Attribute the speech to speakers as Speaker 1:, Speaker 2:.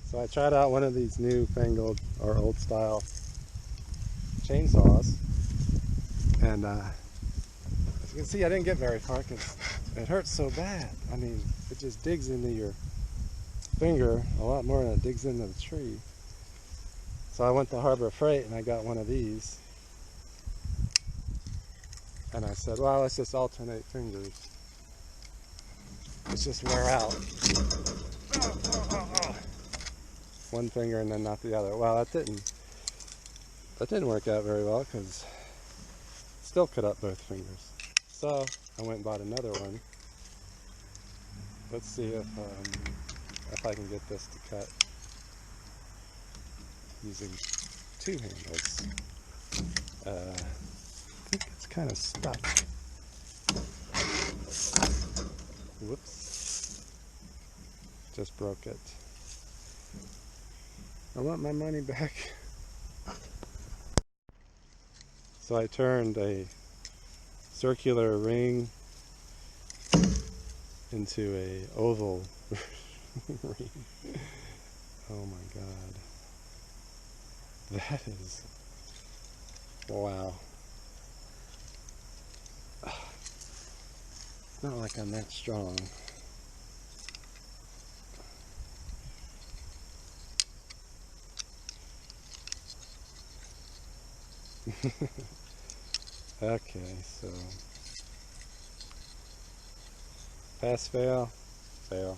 Speaker 1: So I tried out one of these new fangled or old style chainsaws, and as you can see, I didn't get very far because it hurts so bad. I mean, it just digs into your finger a lot more than it digs into the tree. So I went to Harbor Freight and I got one of these, and I said, well, let's just alternate fingers. Let's just wear out one finger and then not the other. Well, that didn't work out very well because it still cut up both fingers. So I went and bought another one. Let's see if I can get this to cut using two handles. I think it's kind of stuck. Whoops. Just broke it. I want my money back. So I turned a circular ring into a oval ring. Oh my god. That is... wow. It's not like I'm that strong. Okay, so pass, fail, fail.